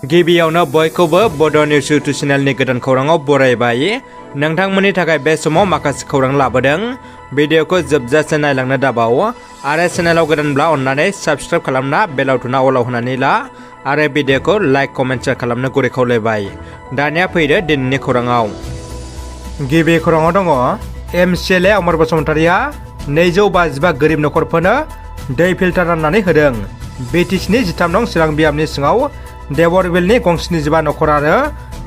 गिबियावनो बयखौबो बड' निउस इउटुब चेनेलनि गोदान खौराङाव बरायबाय। नोंथांमोननि थाखाय बे समाव माखासे खौरां लाबोदों। भिडिअखौ जोबजासे नायलांनो दाबाव आरो चेनेलाव गोदानब्ला अन्नानै साबस्क्राइब खालामना बेल आइकनआ अलाव होनानै ला आरो भिडिअखौ लाइक कमेन्ट शेयार खालामनो गुरै खावलायबाय। दानिया फैदो दिनैनि खौराङाव। गिबि खौराङाव दङ एमसिएलए अमर बसुमतारिया 255 गोरिब नखरफोरनो दै फिल्टार राननानै होदों। बिटिसिनि 13 नं चिरां बियाबनि सिङाव देवरबिलनि गं 75 नखर आरो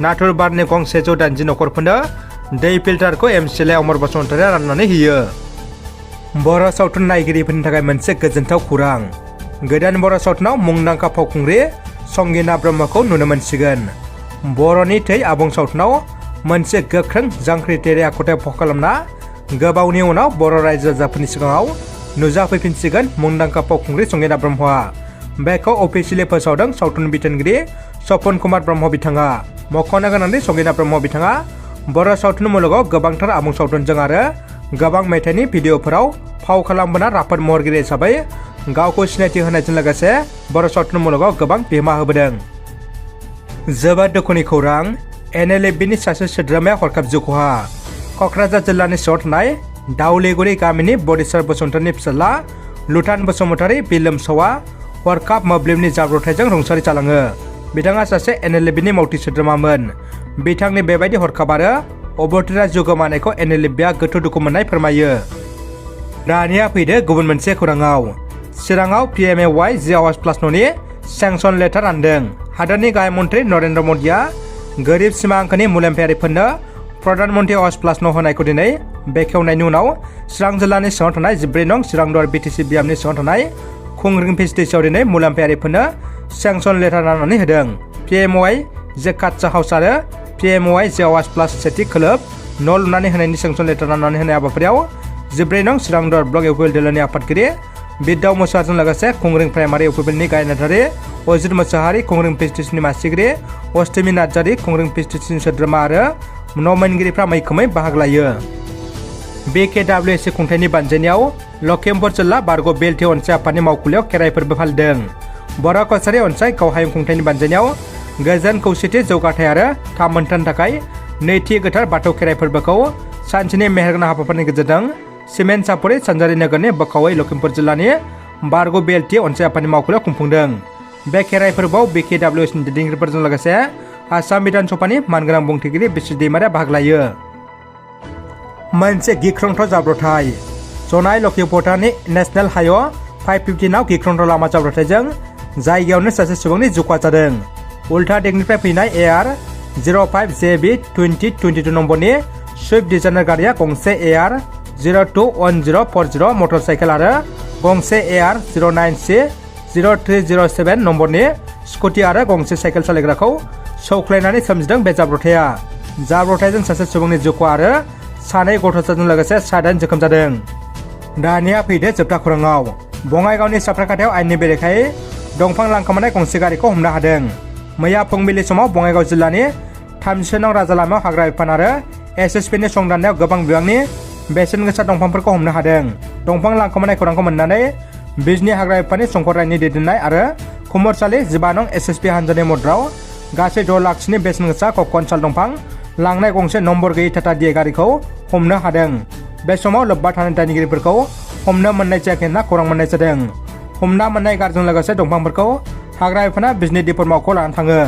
नाथुरबारनि गं 180 नखरफोरनो दै फिल्टारखौ एमसिएलए अमर बसुमतारिया राननानै होयो। बर' सावथुन नायगिरिफोरनि थाखाय मोनसे गोजोनथाव खौरां। गोदान बर' सावथुनाव मुंदांखा फावखुंग्रि संगिना ब्रह्मखौ नुनो मोनसिगोन। बर'नि थै आबुं सावथुनाव मोनसे गोख्रों जांख्रिथायारि आखुथाय फाव खालामना गोबावनि उनाव बर' रायजो राजाफोरनि सिगाङाव नुजाफैफिनसिगोन मुंदांखा फावखुंग्रि संगिना ब्रह्मआ। बेखौ अफिसियेलि फोसावदों सावथुन बिथोनगिरि सपन कुमार ब्रह्म बिथाङा। मख'नो गोनांदि संगिना ब्रह्म बिथाङा बर' सावथुन मुलुगाव गोबांथार आबुं सावथुनजों आरो गोबां मेथाइनि भिडिअफोराव फाव खालामबोना राफोद महरगिरि हिसाबै गावखौ सिनायथि होनायजों लोगोसे बर' सावथुन मुलुगाव गोबां बिहोमा होबोदों। जोबोद दुखुनि खौरां, NLFBनि सासे सोद्रोमाया हरखाब जिउ खहा। क'क्राझार जिल्लानि सिङाव थानाय दाउलिगुरि गामिनि बदेस्वर बसुमतारिनि फिसाज्ला लुटान बसुमतारि बिलोमसावआ हरखाब मोब्लिबनि जाब्रबथायजों रुंसारि जालाङो। बिथाङा सासे NLFBनि मावथि सोद्रोमामोन। बिथांनि बेबायदि हरखाब आरो अबथिरा जिउ गोमानायखौ NLFBआ गोथौ दुखु मोननाय फोरमायो। दानिया फैदो गुबुन मोनसे खौराङाव। चिराङाव PMAY जि आवाज प्लास न'नि सेंसन लेटार रानदों। हादोरनि गाहाय मन्थ्रि नरेन्द्र मदिया गोरिब सिमा आंखालनि मुलाम्फायारिफोरनो प्रधान मन्त्रि आवाज प्लास न' होनायखौ दिनै बेखेवनायनि उनाव चिरां जिल्लानि सिङाव थानाय 14 नं चिरां दुवार BTC बियाबनि सिङाव थानाय खुंग्रिं पिएचडिसिआव दिनै मुलाम्फायारिफोरनो सेंसन लेटार राननानै होदों। PMAY जे काटसा हाउस आरो PMAY जे आवाज प्लास सेथि खोलोब न' लुनानै होनायनि सेंसन लेटार राननानै होनाय हाबाफारियाव 14 नं चिरां दुवार ब्लक इउपिएल दोलोनि आफादगिरि बिद्दाव मोसाहारिजों लोगोसे खुंग्रिं प्राइमारि इउपिएलनि गाहाय नेहाथारि अजित मोसाहारि, खुंग्रिं पिएचडिसिनि मासिगिरि अष्टमि नार्जारि, खुंग्रिं पिएचडिसिनि सोद्रोमा आरो न'मोनगिरिफ्रा मैखोमै बाहागो लायो। BKWSC खुंथायनि बानजायनायाव लखिमपुर जिल्ला बारग' बेलथि अनसाय आफादनि मावखुलियाव खेराइ फोरबो फालिदों। बर' कछारी अनसाय गावहायुं खुंथायनि बानजायनायाव गोजोन खौसेथि जौगाथाय आरो थामोन्थानि थाखाय नैथि गोथार बाथौ खेराइ फोरबोखौ सानसेनि मेहेरगोनां हाबाफारिनि गेजेरजों सिमेन्ट सापरि सानजारि नोगोरनि बोखावै लखिमपुर जिल्लानि बारग' बेलथि अनसाय आफादनि मावखुलियाव खुंफुंदों। बे खेराइ फोरबोआव BKWSनि दैदेनगिरिफोरजों लोगोसे आसाम बिधान सभानि मानगोनां बुंथिगिरि बिस्रि दैमारिया बाहागो लायो। मोनसे गिख्रंथाव जाब्रबथाय। जनाय लखिमपुरनि नेशनेल हाइवे 550 आव गिख्रंथाव लामा जाब्रबथायजों जायगायावनो सासे सुबुंनि जिउ खहा जादों। उल्था दिगनिफ्राय फैनाय AR 05JB 2022 नम्बरनि स्विफ्ट डिजाइनार गारिया गंसे AR 021040 मटर साइकेल आरो गंसे AR 096 0307 नम्बरनि स्कुटि आरो गंसे साइकेल सालायग्राखौ सौख्लायनानै सोमजिदों। बे जाब्रबथायजों सासे सुबुंनि जिउ खहा आरो सानै गथ'साजों लोगोसे 7 जोखोम जादों। दानिया फैदो जोबथा खौराङाव। बङाइगावनि साफ्राखाथायाव आयेननि बेरेखायै दंफां लांखोमानाय गंसे गारिखौ हमनो हादों। मैया फुंबिलि समाव बङाइगाव जिल्लानि 30 नं राजा लामायाव हाग्रा बिफान आरो SSBनि संदाननायाव गोबां बिबांनि बेसेन गोसा दंफांफोरखौ हमनो हादों। दंफां लांखोमानाय खौरांखौ मोननानै बिजनि हाग्रा बिफाननि शंकर रायनि दैदेननाय आरो खुमरसालि 15 नं SSB हान्जानि मददाव गासै 6 लाखसोनि बेसेन गोसा ककन साल दंफां लांनाय गंसे नम्बर गैयै टाटा DI गारिखौ हमनो हादों। बे समाव लोब्बा थानाय दायनिगिरिफोरखौ हमनो मोननाय जायाखै होनना खौरां मोननाय जादों। हमना मोननाय गारिजों लोगोसे दंफांफोरखौ हाग्रा बिफाना बिजनि दिपर मावख'आव लानानै थाङो।